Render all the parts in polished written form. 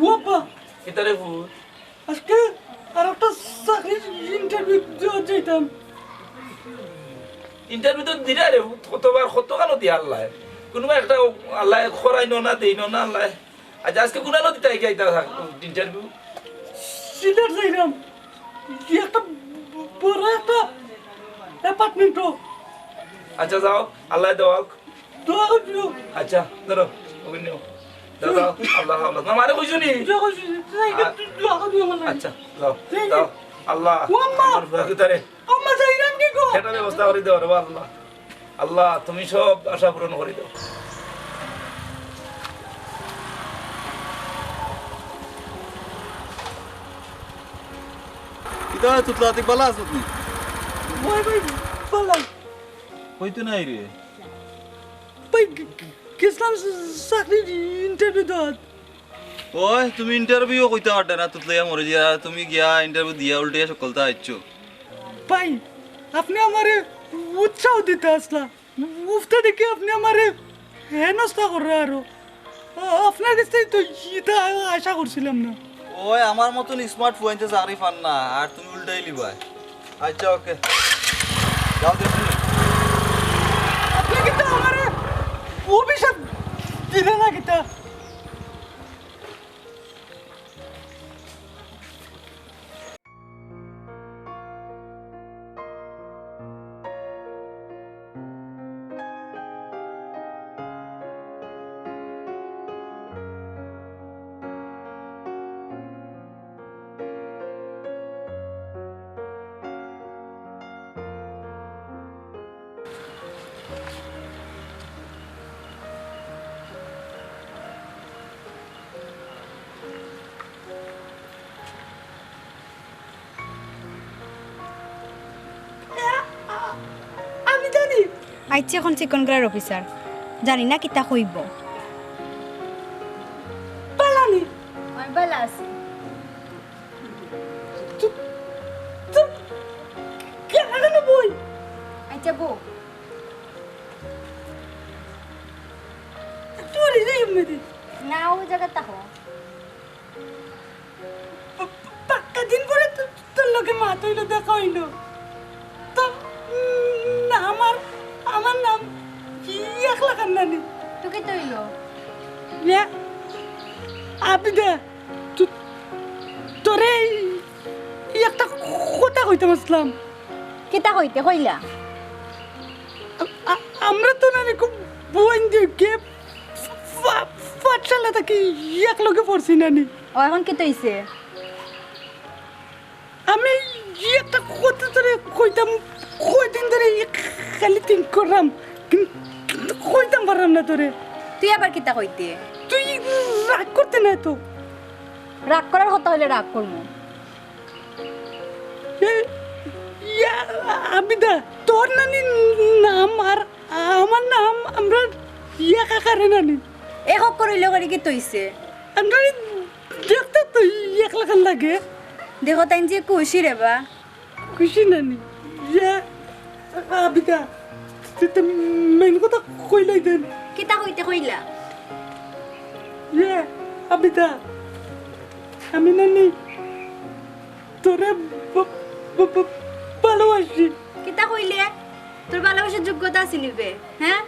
ওপা কিতারে ভূত আজকে আর একটা চাকরির ইন্টারভিউ দেওয়া যেতাম। ইন্টারভিউ তো দিরা রে কতবার কত কালো দিয়া আল্লাহ কোনোবা একটা আল্লাহ খরাই না দেই না আল্লাহ আজ আজকে কোনালো দিতে গাইতা ইন্টারভিউ সিলেট যাইলাম একটা বড় একটা অ্যাপার্টমেন্টও আচ্ছা যাও আল্লাহ দেওয়া দোয়া করছো আচ্ছা ধরো ওকে নিও যাও যাও আল্লাহ আল্লাহ না মারে কইছো নি দোয়া করছো আমার আচ্ছা যাও যাও আল্লাহ আম্মা! আমার কিতারে আম্মা যাইলাম কি গো সেটা ব্যবস্থা করে দেওয়ার আল্লাহ আল্লাহ তুমি সব আশা পূরণ করে দাও ইতা তুতলা তিক বালা আছো তুমি ভাই ভাই বললাম হইতো নাই রে ভাই গেছিলাম চাকরির ইন্টারভিউ দেওয়া। ওই তুমি ইন্টারভিউ কইতে পারতে না তুতলাইয়া মরে যা তুমি গিয়া ইন্টারভিউ দিয়া উল্টে সকলতা আইছো ভাই আপনি আমারে উৎসাহ দিতে আসলা উফটা দেখে আপনি আমারে হেনস্থা করে আরো আপনার কাছ থেকে তো এটা আশা করছিলাম না। ওই আমার মতন স্মার্ট ফোনতে চাকরি পান না আর তুমি উল্টাই লিবা আচ্ছা ওকে যাও দেখুন আপনি কিন্তু আমারে অভিশাপ দিলে না কিতা আমি জানি আইছে এখন চিকন গ্রার অফিসার জানি না কিতা কইব পালানি আমি ভালো আছি কেন বই আচ্ছা বউ তোরে যাই মেরে না ও জায়গা তাহো পাক্কা দিন পরে তোর লোকে মা তৈল দেখা হইল তো না আমার নাম কি একলা কান্নানি তোকে তৈল আবিদা তোরে একটা কথা কইতে আসলাম। কিতা কইতে কইলা আমরা তো না খুব বোন দিয়ে পাঠশালা থাকি এক লোকে পড়ছি নানি ও এখন কি তৈছে আমি একটা কথা ধরে কইতাম কয়দিন ধরে খালি থিঙ্ক করলাম কিন্তু কইতাম পারলাম না তোরে তুই আবার কিতা কইতে তুই রাগ করতে না তো রাগ করার কথা হইলে রাগ করমু আবিদা তোর নানি নাম আর আমার নাম আমরা একাকারে নানি এক হক করিলে করে কি তৈছে আমরা দেখতে তো একলা খান লাগে দেখো তাই যে খুশি রে বা খুশি নানি আবিদা তুই তো মেন কথা কইলাই দেন কিতা কইতে কইলা আবিদা আমি নানি তোরে ভালোবাসি কিতা কইলে তোর ভালোবাসার যোগ্যতা আছে নিবে হ্যাঁ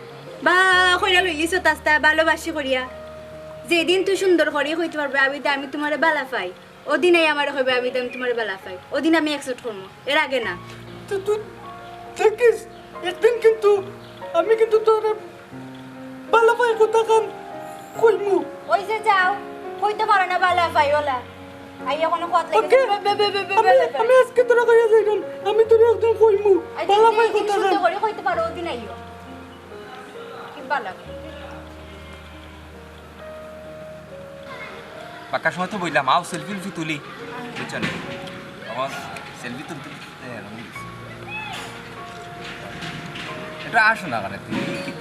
বা কইরা লইলিস তাস্তা ভালোবাসি করিয়া যেদিন তুই সুন্দর করিয়া কইতে পারবে আমি তোমারে বালা পাই ওদিনই আমার কইবে আমি তোমারে বালা পাই ওদিন আমি অ্যাকসেপ্ট করবো এর আগে না তো তুই দেখিস একদিন কিন্তু আমি কিন্তু তোরে ভালো পাই কথা কান কইমু ওই যে যাও কইতে পারো না বালা পাই ওলা আইয়া কোনো কথা ওকে আমি আজকে তোরা কইয়া যাইগাম আমি তোরে একদম কইমু ভালো পাই কথা কান সুন্দর করে কইতে পারো ওদিন আইও কি বালা বাক্কার সময় তো বললাম আও সেলফি তুলি বুঝছো না তখন সেলফি তুলতে এটা আসো না মানে তুমি কি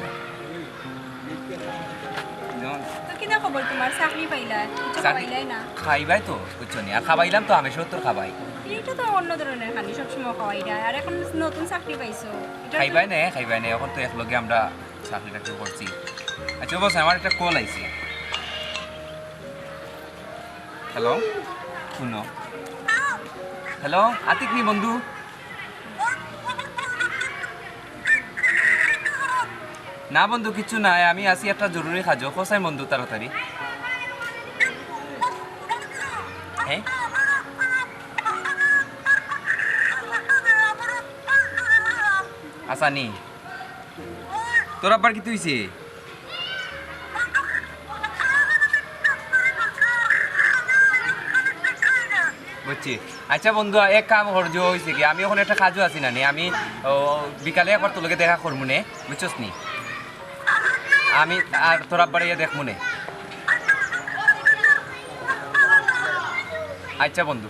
যেমন তো কিনা খবর তোমার চাকরি পাইলা কিছু পাইলাই না খাইবাই তো বুঝছো না আর খাবাইলাম তো আমি সত্তর খাবাই এটা তো অন্য ধরনের খানি সবসময় খাওয়াই যায় আর এখন নতুন চাকরি পাইছো এটা খাইবাই না এখন তো একলগে আমরা চাকরি টাকরি করছি আচ্ছা বস আমার একটা কল আইছে হ্যালো শুনো হ্যালো আতিক নি বন্ধু না বন্ধু কিছু নাই আমি আসি একটা জরুরি কাজ কোথায় বন্ধু তাড়াতাড়ি হ্যাঁ আসানি তোর আবার কি তুইছে বুঝছি আচ্ছা বন্ধু এক কাম করজ হয়েছে কি আমি ওখানে একটা কাজও আছি না নি আমি বিকালে একবার তোর লগে দেখা করবো নে বুঝছস নি আমি আর তোর আব্বারে দেখবো নে আচ্ছা বন্ধু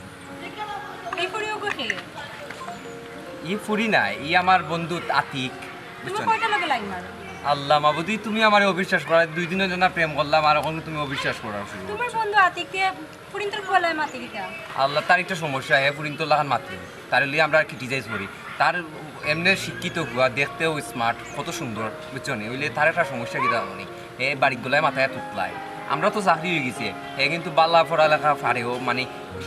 এই করিও কোকে ই ফুরি না ই আমার বন্ধু আতিক তুমি বুঝছো কয়টা লগে লাইন মারো আল্লাহ মাবুদি তুমি আমার অবিশ্বাস করা 2 দিনের জন্য প্রেম করলাম আর এখন তুমি অবিশ্বাস করা শুরু করছো। তোমার বন্ধু আতিককে পুরিন্তর বলায় মাতি দিতা আল্লাহ তার একটা সমস্যা হে পুরিন তো লাগান মাত্র তার লিয়ে আমরা ক্রিটিসাইজ করি তার এমনি শিক্ষিত হওয়া দেখতেও স্মার্ট কত সুন্দর বুঝছো নি ওইলে তার একটা সমস্যা কি জানি এ বাড়িগুলায় মাথায় তুতলায় আমরা তো চাকরি হয়ে গেছে হে কিন্তু বাল্লা পড়ালেখা পারেও মানে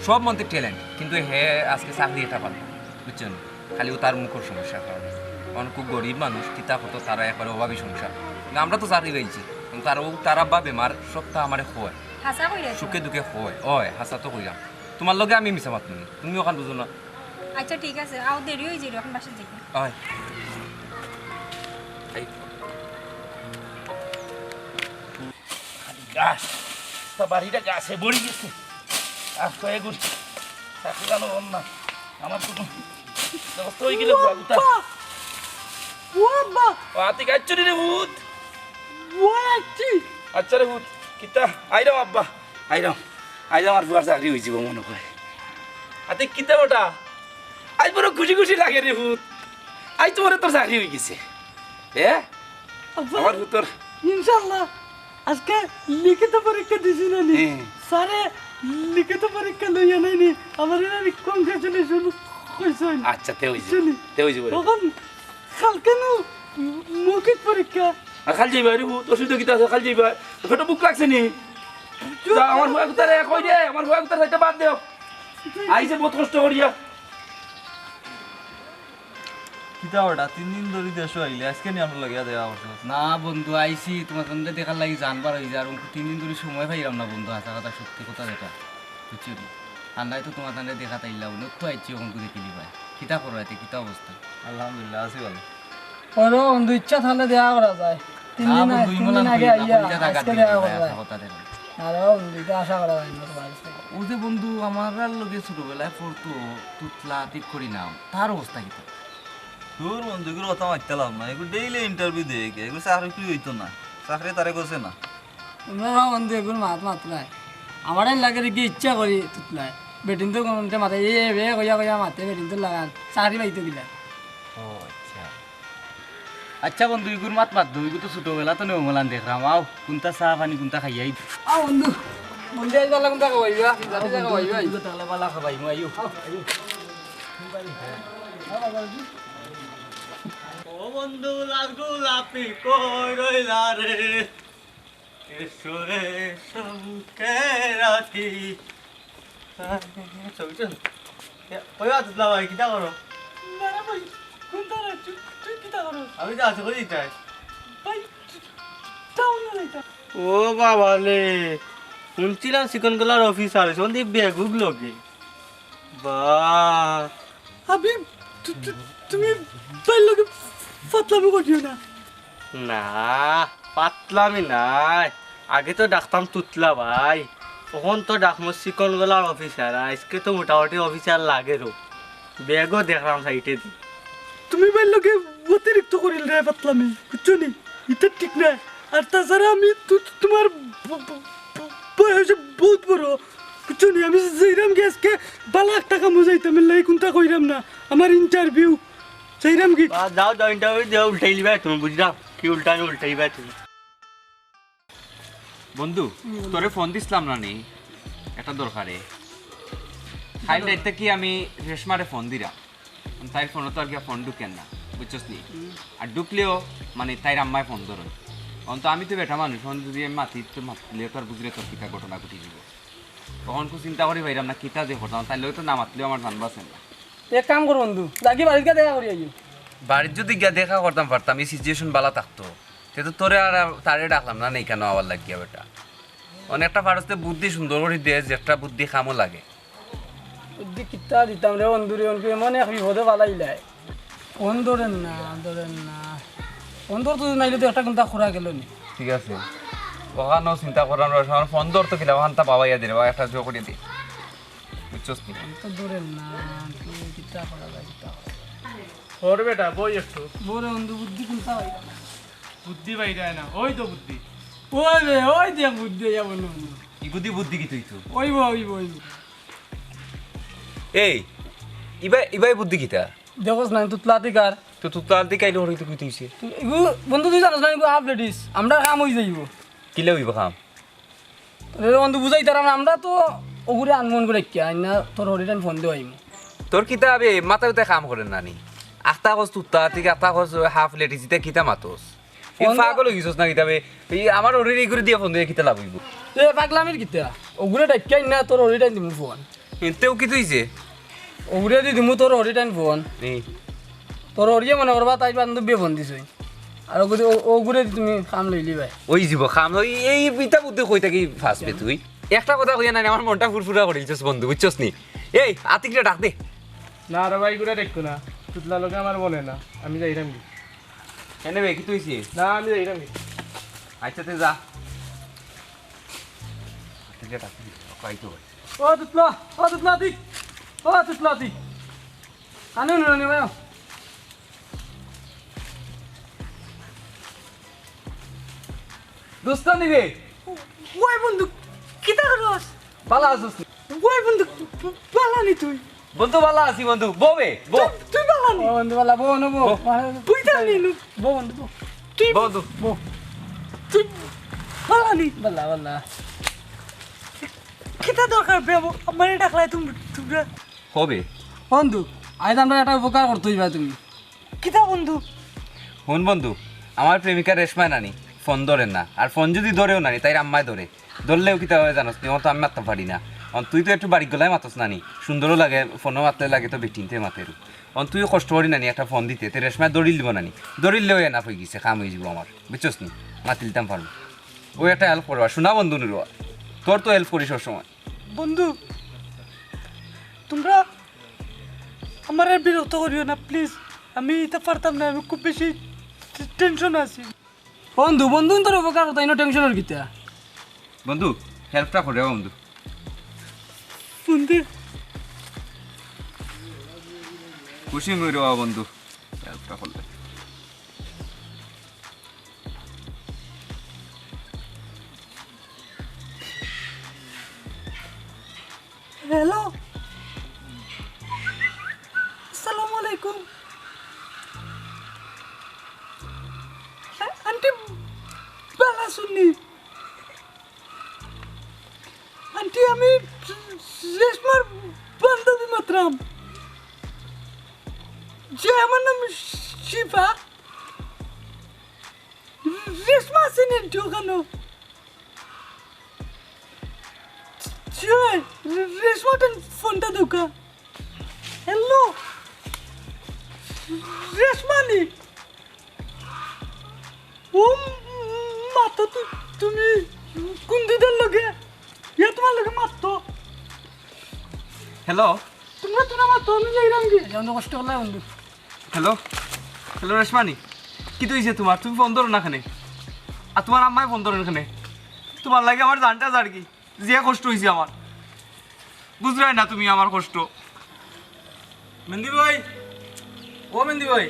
সব মধ্যে ট্যালেন্ট কিন্তু হে আজকে চাকরি এটা পারল বুঝছো নি খালি ও তার মুখের সমস্যার কারণে কারণ খুব গরিব মানুষ কিতা হতো তারা একবারে অভাবী সংসার কিন্তু আমরা তো চাকরি পেয়েছি কিন্তু তারা বা বেমার সবটা আমার হয় হাসা কইরা সুখে দুঃখে হয় ওই হাসা তো কইলাম তোমার লগে আমি মিছা মাত নি তুমি ওখান বুঝো না আচ্ছা ঠিক আছে আও দেরি হয়ে যাইলো এখন বাসা যাই ওই গাছ তা বাড়িটা গাছে বড়ি গেছে আর কয়েকগুলো চাকরি জানো না আমার তো ব্যবস্থা হয়ে গেলে বাবুটা ও আব্বা ও আতি গাচ্ছরি রে ভূত ও আচ্ছি আচ্ছা রে ভূত কিতা আইরাম আব্বা আইরাম আর বুয়ার চাকরি হয়ে যাব মনে করে আতি কিতা ওটা আজ বড় খুশি খুশি লাগে রে ভূত আজ তোমার তোর চাকরি হয়ে গেছে আব্বা আমার ভূতর ইনশাআল্লাহ আজকে লিখিত পরীক্ষা দিছি না নি হ্যাঁ। স্যারে লিখিত পরীক্ষা লইয়া নাই নি আমার এর কংগ্রেচুলেশন কইছেন আচ্ছা তে হইছে চলি। তে হইছে বলে তখন কালকে নু মৌখিক পরীক্ষা আর খাল যাইবা রে ভূত অসুবিধা কিতা আছে খাল যাইবা ফটো বুক লাগছে নি যা আমার হুয়া কুতারে কই দে আমার হুয়া কুতারে এটা বাদ দেও আইছে বহুত কষ্ট করিয়া কিতা ওটা 3 দিন ধরে দেশো আইলে আজকে নি আমরা লাগিয়া দেওয়া করছো না বন্ধু আইসি তোমার সঙ্গে দেখার লাগি জানবার হয়ে যায় আর 3 দিন ধরে সময় পাইলাম না বন্ধু হাসা কথা সত্যি কথা যেটা বুঝছি আর নাই তো তোমার সঙ্গে দেখা তাইলাম না তো আইছি ওখান করে কিলি ভাই কিতা করো এতে কিতা অবস্থা আলহামদুলিল্লাহ আছি ভালো ওরও বন্ধু ইচ্ছা থাকলে দেওয়া করা যায় তিন না দিন বন্ধু তিন ইমলান দিন আগে আইয়া আজকে দেওয়া করা যায় কথা দেখো আরে বন্ধু এটা আশা করা যায় না তোমার কাছ থেকে। ও যে বন্ধু আমার লগে ছোটবেলায় পড়তো তুতলা ঠিক করি নাম তার অবস্থা কিতা তোর বন্ধুগুলো কথা মারতাম না এগুলো ডেইলি ইন্টারভিউ দেয় এগুলো চাকরি কি হইতো না চাকরি তারে করছে না তোমরা বন্ধু এগুলো মাতলাই আমার লাগে দেখি ইচ্ছা করি তুতলাই বেটিন তো কোনটা মাথায় এ বে কইয়া কইয়া মাতে বেটিন তো লাগান চাকরি পাইতো কিলা ও আচ্ছা আচ্ছা বন্ধু ইগুর মাত মাত দুই তো ছোটবেলা তো নেমলান দেখলাম আও কোনটা চা পানি কোনটা খাইয়াই আ বন্ধু বন্ধু আইবা লাগুন টাকা কইবা যাতে টাকা কইবা তাহলে বালা খাবাই মই আইও ও বন্ধু লাগু লাপি কই রইলা রে এসো এসো মুখে রাখি চল ওই আতলা ভাই কিটা করো না রে ভাই কোনটা রে তুই কিতা করো আমি তো আছি কই যাই ভাই যাও না লাইতা ও বাবা রে শুনছিলাম চিকন গলার অফিসার সন্দীপ বেগুগ লোকে বা আবি তুমি ভাই লগে ফাতলামি করিও না না পাতলামি নাই আগে তো ডাকতাম তুতলা ভাই তখন তো ডাকমো চিকন গলার অফিসার আজকে তো মোটামুটি অফিসার লাগে রো বেগও দেখলাম সাইটে দি তুমি ভাই লগে অতিরিক্ত করিল রে ফাতলামি বুঝছো নি এটা ঠিক না আর তাছাড়া আমি তোমার বয়স বহুত বড় বুঝছো নি আমি যাইরাম গ্যাসকে 2 লাখ টাকা মজাইতাম লাই কোনটা কইরাম না আমার ইন্টারভিউ যাইরাম কি যাও যাও ইন্টারভিউ দেও উল্টাই লিবা তুমি বুঝলাম কি উল্টানি উল্টাইবা তুমি বন্ধু তোরে ফোন দিছিলাম না নি এটা দরকারে খাইল দায়িত্ব কি আমি রেশমারে ফোন দিলাম তাই ফোন তো আর কি ফোন ঢুকেন না বুঝছস নি আর ঢুকলেও মানে তাই আম্মায় ফোন ধরেন অন্ত আমি তো বেটা মানুষ ফোন যদি আমি মাতি তো মাতলে তো আর বুঝলে তোর কিতা ঘটনা ঘটি যাব তখন খুব চিন্তা করি ভাইরাম না কিতা যে করতাম তাই তো না মাতলেও আমার জানবা আছে না এক কাম করো বন্ধু লাগি বাড়িতে গিয়ে দেখা করি আইও বাড়ির যদি গিয়া দেখা করতাম পারতাম এই সিচুয়েশন বালা থাকতো সেতো তোরে আর তারে ডাকলাম না নেই কেন আবার লাগিয়া বেটা অনেকটা ফারস্তে বুদ্ধি সুন্দর করে দিয়ে যেটা বুদ্ধি খামও লাগে বুদ্ধি কিতা দিতাম রে বন্ধু রে অনকে মনে এক বিপদে বালাইলাই ফোন ধরেন না ফোন ধরতো নাইলে তো একটা ঘন্টা খোরা গেল নি ঠিক আছে ওখানো চিন্তা করার আমার ফোন ধরতো কিনা ওখানটা পাওয়াইয়া দিলে বা একটা জো করে দিই বুঝছস নি তো ধরেন না কিতা করা যায় কিতা ওর বেটা বই একটু বড় বন্ধু বুদ্ধি কোনটা হয় বুদ্ধি বাইরে না ওই তো বুদ্ধি ওই রে ওই যে বুদ্ধি যাব না ইগুদি বুদ্ধি কি তুই তো ওই এই ইবাই বুদ্ধি কিতা দেখোস না তুতলাতি কার তো তুই তার দিকে আইলো হরি তো কি তুইছে ইগু বন্ধু তুই জানোস না ইগু হাফ লেডিস আমরা কাম হই যাইব কিলে হইব খাম রে বন্ধু বুঝাই তারা আমরা তো ওগুরে আনমন করে কি আইনা তোর হরিটান ফোন দেওয়াই তোর কিতা আবে মাথা উঠে কাম করেন নানি আখতা কস তুত্তা থেকে আখতা কস হাফ লেটিসিতে কিতা মাতোস এই পাগল হইছস না কিতাবে এই আমার ওরে করে দিয়া ফোন দিয়ে কিতা লাভ হইব এ পাগলামির কিতা ওগুরে ডাক্কাই না তোর হরিটান দিমু ফোন এতেও কি তুইছে ওগুরে দি দিমু তোর হরিটান ফোন এই তোর হরিয়ে মনে করবা তাই বান্ধবী ফোন দিছই আর ওগুরে তুমি কাম লইলি ভাই ওই জীব খাম এই পিতা বুদ্ধি কই থাকি ফাসবে তুই একটা কথা কইয়া নাই আমার মনটা ফুরফুরা করে দিছস বন্ধু বুঝছস নি এই আতিকটা ডাক দে না রে ভাই গুড়া দেখতো না তুতলা লোকে আমার বলে না আমি যাইরাম কি এনে বে কি তুইছে না আমি যাইরাম কি আচ্ছা তে যা আতিকটা ডাক দে কই তো ও তুতলা দি কানে নি ভাই দোস্ত নিবে ওই বন্ধু কিতা করস বালা আসুস ওই বন্ধু পালানি তুই বন্ধু বালা আছি বন্ধু ববে বো তুই পালানি ও বন্ধু বালা বো নবো তুই জানি নু বো বন্ধু বো তুই বন্ধু তুই পালানি বালা কিতা দরকার বেবো আমার ডাকলাই তোমরা হবে বন্ধু আজ আমরা একটা উপকার করতেই ভাই তুমি কিতা বন্ধু হুন বন্ধু আমার প্রেমিকা রেশমায় নানি ফোন ধরেন না আর ফোন যদি ধরেও নানি তাই আম্মায় ধরে ধরলেও কি তাহলে জানোস তুই তো আমি মারতে পারি না তুই তো একটু বাড়ি গলায় মাতস নানি সুন্দরও লাগে ফোনও মারতে লাগে তো বেটিনতে মাতের তুইও কষ্ট করি নানি একটা ফোন দিতে তো রেশমায় দৌড়িল দিব নানি দৌড়িলেও এনাফ হয়ে গেছে খাম হয়ে যাব আমার বুঝছস নি মাতিলতাম পারবো ওই একটা হেল্প করবা শোনা বন্ধু নিরুয়া তোর তো হেল্প করিস সবসময় বন্ধু তোমরা আমার আর বিরক্ত করিও না প্লিজ আমি এটা পারতাম না আমি খুব বেশি টেনশন আছি বন্ধু তোর উপকার করতে ইনো টেনশনের কিতা বন্ধু হেল্পটা করে বন্ধু বন্ধু খুশি ময়ূর বন্ধু হেল্পটা করলে হ্যালো আসসালামু আলাইকুম আন্টি বালা শুননি আন্টি আমি রেশমার বান্ধবী মাত্রাম যে আমার নাম শিফা রেশমা আছেন আন্টি ওখানে রেশমাটা ফোনটা দোকা হ্যালো রেশমানি ও মাতো তুমি কোন দিদার লগে ইয়া তোমার লগে মাতো হ্যালো তোমরা মাতো আমি যাইরাম কি যেমন কষ্ট করলে বন্ধু হ্যালো হ্যালো রেশমানি কি তুইছে তোমার তুমি ফোন ধরো না খানে আর তোমার আম্মাই ফোন ধরো এখানে তোমার লাগে আমার জানটা আর কি যে কষ্ট হয়েছে আমার বুঝলাই না তুমি আমার কষ্ট মেহেন্দি ভাই ও মেহেন্দি ভাই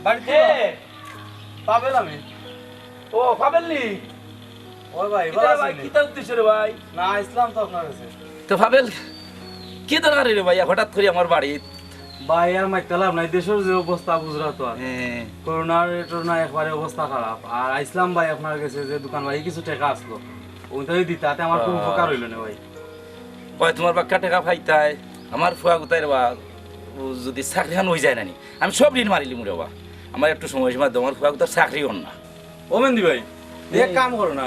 বাড়িতে পাবেল আমি ও ফাবেলনি ও ভাই ভাই কিতা উদ্দেশ্য রে ভাই না ইসলাম তো আপনার কাছে তো ফাবেল কি দরকার রে ভাই হঠাৎ করে আমার বাড়ি ভাই আর মাইতালাম নাই দেশের যে অবস্থা গুজরাট আর করোনার একবারে অবস্থা খারাপ আর আইসলাম ভাই আপনার কাছে যে দোকান ভাই কিছু টাকা আসলো ওইটাই দিতাতে আমার খুব উপকার হইল না ভাই ভাই তোমার বাক্কা টাকা পাইতাই আমার ফুয়া গুতাই রে বা যদি চাকরি খান হয়ে যায় নানি আমি সব ঋণ মারিলি মুরে বা আমার একটু সময় সীমা দাও আমার ফুয়া গুতার চাকরি হন না ও মেহেন্দি ভাই এক কাম করো না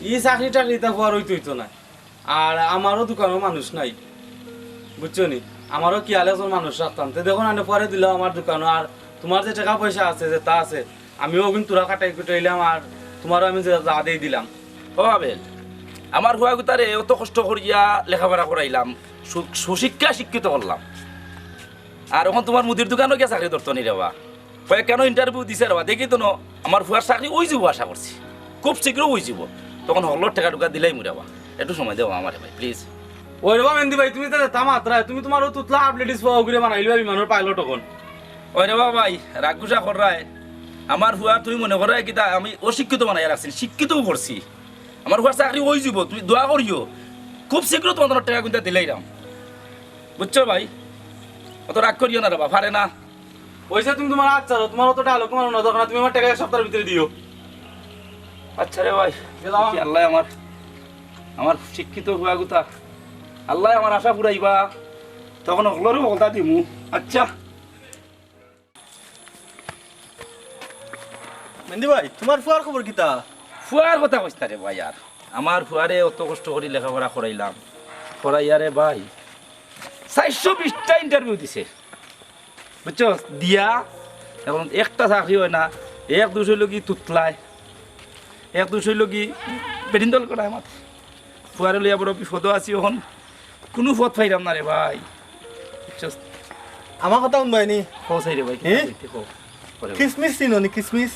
ই চাকরি টাকরি তা হওয়ার হইতো না আর আমারও দোকানও মানুষ নাই বুঝছো নি আমারও কি আলে একজন মানুষ রাখতাম তো দেখো না পরে দিল আমার দোকানও আর তোমার যে টাকা পয়সা আছে যে তা আছে আমিও কিন্তু তোরা কাটাই কুটাইলাম আর তোমারও আমি যা দিয়ে দিলাম ও আবেল আমার হুয়া গুতারে অত কষ্ট করিয়া লেখাপড়া করাইলাম সুশিক্ষা শিক্ষিত করলাম আর এখন তোমার মুদির দোকানও গিয়ে চাকরি ধরতো নি রেবা কয়েক কেন ইন্টারভিউ দিছে রেবা দেখি তো আমার হুয়ার চাকরি ওই যাব আশা করছি খুব শীঘ্র ওই যাব তখন হলর টাকা টুকা দিলেই মুরাবা একটু সময় দেবো আমার ভাই প্লিজ ওই রে মেহেন্দি ভাই তুমি তো তামাত্রা তুমি তোমার তুতলা আপলেটিস পাও করে বানাইলো বিমানের পাইলট তখন ওই রে ভাই রাগ গুসা করায় আমার হুয়া তুমি মনে করাই কিতা আমি অশিক্ষিত বানাই রাখছি শিক্ষিতও করছি আমার হুয়ার চাকরি ওই যাব তুমি দোয়া করিও খুব শীঘ্র তোমার টাকা কিন্তু দিলেই রাম বুঝছো ভাই অত রাগ করিও না রে বা পারে না ওইসে তুমি তোমার আচ্ছা তোমার অত ডায়লগ তোমার না দরকার তুমি আমার টাকা এক সপ্তাহের ভিতরে দিও আচ্ছা রে ভাই কি আল্লাহ আমার শিক্ষিত হুয়া গুতা আল্লাহ আমার আশা পুরাইবা তখন হলরও বলতা দিমু আচ্ছা মেহেন্দি ভাই তোমার ফুয়ার খবর কিতা ফুয়ার কথা কইতা রে ভাই আর আমার ফুয়ারে অত কষ্ট করে লেখাপড়া করাইলাম করাইয়ারে ভাই 420টা ইন্টারভিউ দিছে বুঝছো দিয়া এখন একটা চাকরি হয় না এক দুশো লগি তুতলায় এক দুশো লগি বেদিনদল করায় আমার ফুয়ারে লইয়া বড় বিপদও আছি এখন কোনো পথ পাইলাম না রে ভাই বুঝছো আমার কথা শুনবাই নি কৌসাই রে ভাই কিসমিস চিনো নি কিসমিস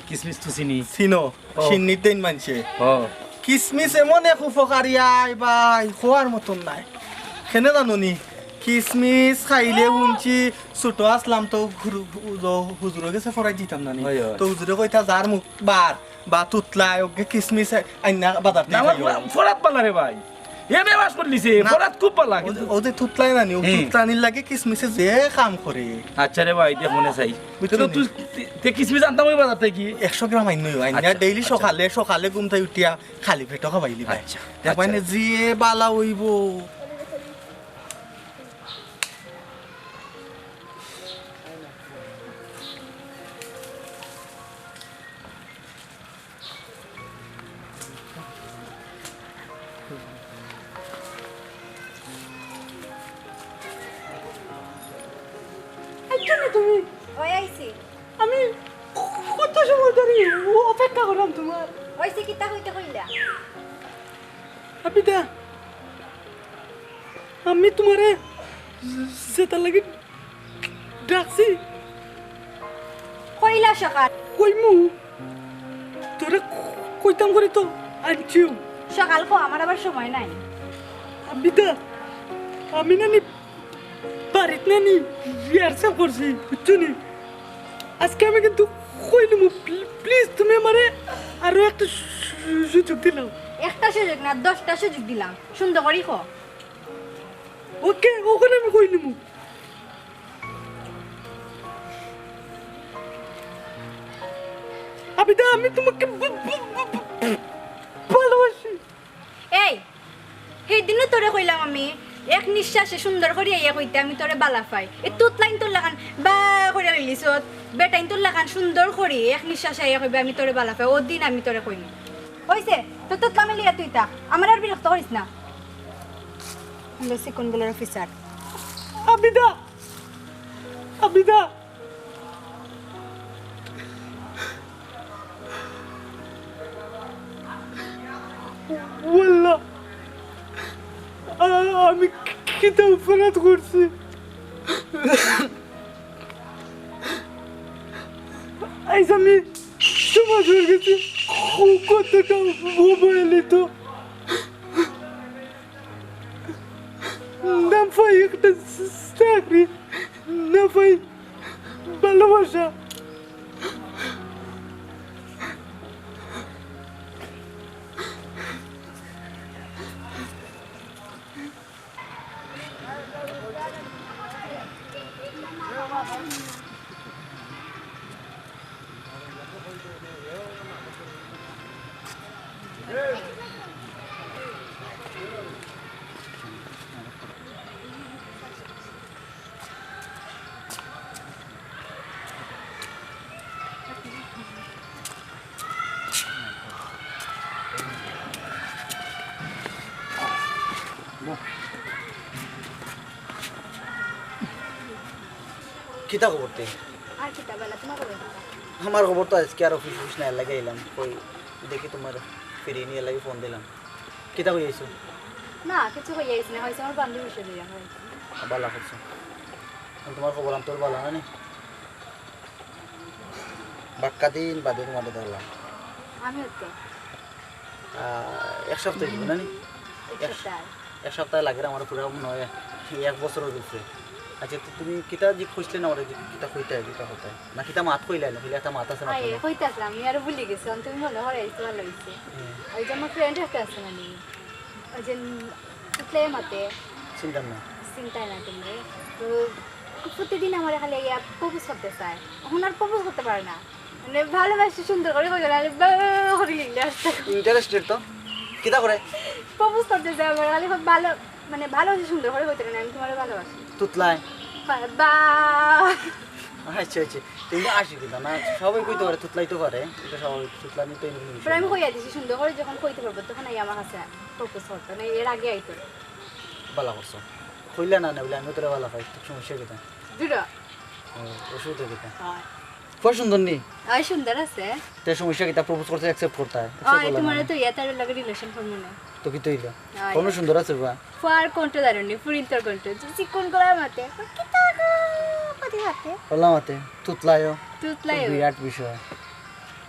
কিসমিস তো চিনি চিনো ও। চিন্নিতেন মানছে ও কিসমিস এমন এক উপকারী আই ভাই খোয়ার মতন নাই কেনে জানো নি কিসমিস খাইলে শুনছি ছোট আসলাম তো হুজুরে গেছে ফরাই দিতাম না নি হয়, হয়। তো হুজুরে কইতা যার মুখ বার বা তুতলাই ওকে কিসমিস আইনা বাজার না আমার ফরাত পালা রে ভাই এমএ পাস করলিছে না। ফরাত খুব পালা কিন্তু ও যে তুতলাই নানি ও হুম। তুতলানির লাগে কিসমিসে যে কাম করে আচ্ছা রে ভাই দেখ মনে চাই বুঝছো তো নি? তুই তে কিসমিস আনতাম ওই বাজার থেকে 100 গ্রাম আইন আইনা আচ্ছা, ডেইলি আচ্ছা। সকালে সকালে ঘুমতাই উঠিয়া খালি পেট খাবাইলি ভাই আচ্ছা, দেখবাই না আচ্ছা। জিয়ে বালা হইব তুমি ওই আইছি আমি কত সময় ধরে অপেক্ষা করলাম তোমার ওইছে কিতা হইতে কইলা আবিদা আমি তোমারে সেটা লাগি ডাকছি কইলা সকাল কইমু তোরে কইতাম করি তো আনছিও সকাল কো আমার আবার সময় নাই আবিদা আমি নানি বাড়িত নানি রিহার্সাল করছি বুঝছো নি আজকে আমি কিন্তু কইলুম প্লিজ তুমি আমারে আরো একটা সুযোগ দিলাও একটা সুযোগ না 10টা সুযোগ দিলাম সুন্দর করি কো ওকে ওখানে আমি কইলুম আবিদা আমি তোমাকে ভালোবাসি এই সেই দিনও তোরে কইলাম আমি এক নিঃশ্বাসে সুন্দর করে ইয়া কইতে আমি তোরে বালা পাই এ তুত লাইন তোর লাগান বা করে লইলিছত বেটাইন তোর লাগান সুন্দর করে এক নিঃশ্বাসে ইয়া কইবে আমি তোরে বালা পাই ও দিন আমি তোরে কইনি হইছে তো তুত লামে লিয়া তুই তা আমার আর বিরক্ত করিস না হলো সিকন্ডুলার অফিসার আবিদা আবিদা والله আমি কিতা অপরাধ করছি আইস আমি সমাজ হয়ে গেছি কতটা মোবাইলে তো না পাই একটা চাকরি না পাই ভালোবাসা কিতা খবর তে আর কি তা বেলা তোমার করে দিতা আমার খবর তো আজকে আর অফিস অফিস না লাগে এলাম কই দেখি তোমার ফিরিয়ে নিয়ে লাগে ফোন দিলাম কিতা কই আইছো না কিছু হয়ে যাইছে না হয়তো আমার বান্ধবীর সাথে দেখা হয়েছে বালা করছো তোমার খবর আমি তোর বালা না নি বাক্কা দিন বাদে তোমার দেখলাম আমিও তো এক সপ্তাহ দিব না নি এক সপ্তাহ এক সপ্তাহ লাগে আমার পুরো নয় এক বছরের উপরে আচ্ছা তো তুমি কিতা যে খুঁজলে না আমার কিতা কইতে কিতা হতে না কিতা মাত কইলাই না একটা মাত আছে না আই কইতাছিলাম আমি আর ভুলে গেছি তুমি মনে হয় আইতে ভালো হইছে ওই যে আমার ফ্রেন্ড একটা আছে মানে ওই যে তুতলে মাতে চিন্তা না চিন্তা না তুমি তো প্রতিদিন আমার খালি ইয়া প্রপোজ করতে চায় এখন আর প্রপোজ করতে পারে না মানে ভালোবাসি সুন্দর করে কই গেলে করে লিখলে আসতে ইন্টারেস্টেড তো কিতা করে প্রপোজ করতে চায় আমার খালি খুব ভালো মানে ভালোবাসি সুন্দর করে কইতে না আমি তোমার ভালোবাসি তুতলাই বা আচ্ছা আচ্ছা তুমি আসি কিনা না সবাই কইতে পারে তুতলাই তো পারে এটা স্বাভাবিক তুতলাই তো পরে আমি কইয়া দিছি সুন্দর করে যখন কইতে পারবো তখন আই আমার কাছে প্রপোজ করতে না এর আগে আইতো বালা করছো কইলে না না বলে আমি তোরা বালা পাই তো সমস্যা কিতা দুটো অসুবিধা কিতা হয় খুব সুন্দর নি আর সুন্দর আছে তে সমস্যা কিতা প্রপোজ করতে অ্যাকসেপ্ট করতে হয় তোমার তো ইয়াতার লাগে রিলেশন করবো না তো কি তৈল কোনো সুন্দর আছে বা ফার কোনটা দারুনি ফুরিন্তর কোনটা চিকন গলার মাতে কি তাগো পাতি হাতে বললাম আতে তুতলায়ও তুতলাই বিরাট বিষয়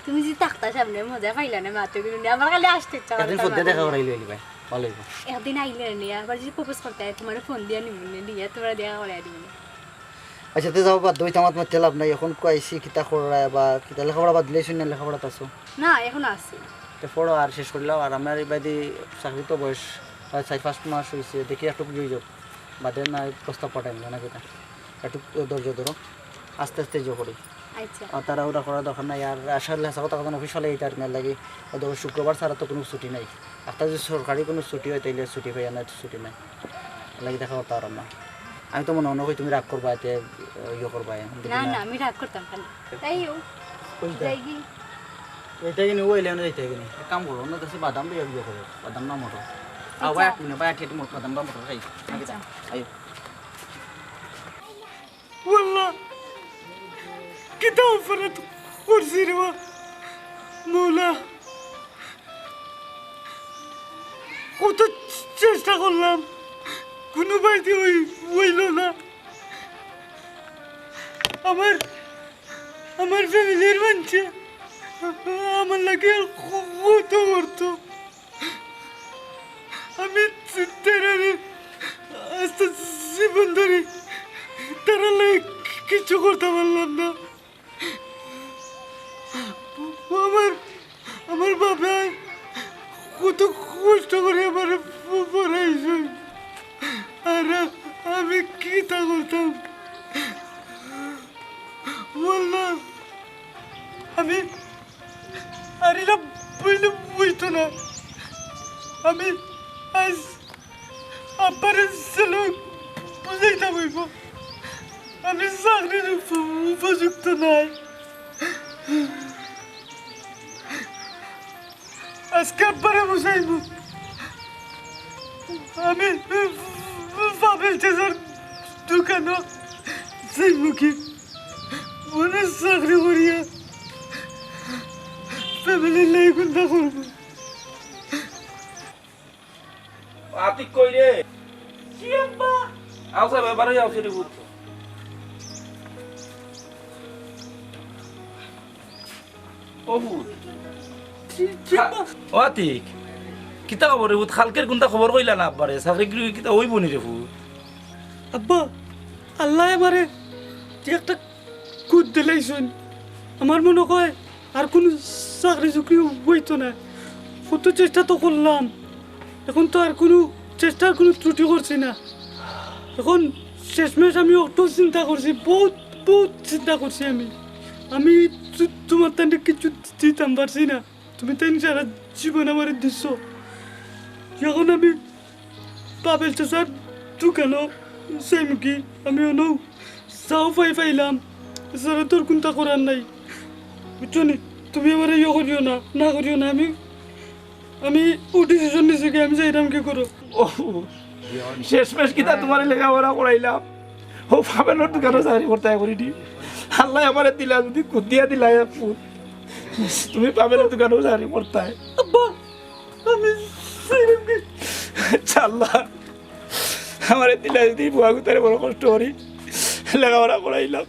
তুমি যে তাকতা সামনে মজা পাইলা না মাতে গুলো আমার খালি আসতে ইচ্ছা করে একদিন সদ্যা দেখা করাইলো এলি ভাই ভালো হইব একদিন আইলে নি আবার যদি প্রপোজ করতে হয় তোমার ফোন দিয়া নিবনে দিয়া তোমরা দেখা করে দিবনে আচ্ছা তে যাও বাদ দই চামাত মারতে লাভ নাই এখন কইছি কিতা করা বা কিতা লেখাপড়া বাদ দিলেই শুনে লেখাপড়া তাছো না এখন আসি তো পড়ো আর শেষ করলাম আর আমার এবারে চাকরি তো বয়স 4-5 মাস হয়েছে দেখি একটু বুঝে যাও বাদে না প্রস্তাব পাঠাই না কিনা একটু ধৈর্য ধরো আস্তে আস্তে জো করি আচ্ছা আর তারা ওরা করার দরকার নাই আর আসলে হাসা কথা কথা অফিস হলে এইটার মেল লাগে ওদের শুক্রবার ছাড়া তো কোনো ছুটি নাই আপনার যদি সরকারি কোনো ছুটি হয় তাইলে ছুটি পাই না ছুটি নাই লাগে দেখা করতে পারো না আমি তো মনে মনে করি তুমি রাগ করবা এতে ইয়ে করবা না না আমি রাগ করতাম কেন তাইও যাইগি এটা কিনে ওইলে না যাইতে কিনে কাম করো না দেশে বাদাম দিয়ে ইয়ে করো বাদাম না মটর আর ভাই তুমি ভাই ঠিক মতো বাদাম বা মটর খাই আই والله كده وفرت كرسي روا مولا কত চেষ্টা করলাম কোনো বাইতে হইল না আমার আমার ফ্যামিলির মানুষে আমার লাগে কত করতো আমি তারা আস্তে জীবন ধরে তারা লাগে কিছু করতে পারলাম না আমার বাবা কত কষ্ট করে আমার পড়াইছে আর আমি কি তা করতাম বললাম আমি আর এরা বইলে বুঝতো না আমি আজ আব্বার ছেলে বুঝাইতাম হইব আমি চাকরির উপযুক্ত নাই আজকে আব্বারে বুঝাইব আমি পাবেল চেজার দোকানও যাইব কি মনে চাকরি করিয়া ফ্যামিলির লাই গুন্ডা করব আতিক কই রে কি আব্বা আউসা ব্যাপারে যাও সেটি বুঝছো ওহু ও আতিক কিতা খবর রে বুত খালকের কোনটা খবর কইলা না আব্বারে চাকরি গৃহ কিতা ওই বনি রে ফুত আব্বা আল্লাহ আমারে যে একটা কুদ দিলাইছেন আমার মনে হয় আর কোনো চাকরি চুকরি হইতো না কত চেষ্টা তো করলাম এখন তো আর কোনো চেষ্টার কোনো ত্রুটি করছি না এখন শেষমেশ আমি একটু চিন্তা করছি বহুত বহুত চিন্তা করছি আমি তোমার তাই কিছু দিতাম পারছি না তুমি তাই সারা জীবন আমার দিচ্ছ এখন আমি পাবেল চাষার দোকানও সেইমুখী আমি অনেক চাও পাইলাম এছাড়া তোর কোনটা করার নাই বুঝছো নি তুমি আমার ইয়ে করিও না করিও না আমি ও ডিসিশন নিছি কি আমি যাইতাম কি করো ও শেষমেশ কিতা তোমার লেখাপড়া করাইলাম ও ফাবেলোর দোকানে চাকরি করতে করি দি আল্লাহ আমার দিলা যদি কুদিয়া দিলা ফুট তুমি পাবেলের দোকানেও চাকরি করতে আব্বা আমি সেরকম আল্লাহ আমার দিলা যদি বুয়া গুতারে বড় কষ্ট করি লেখাপড়া করাইলাম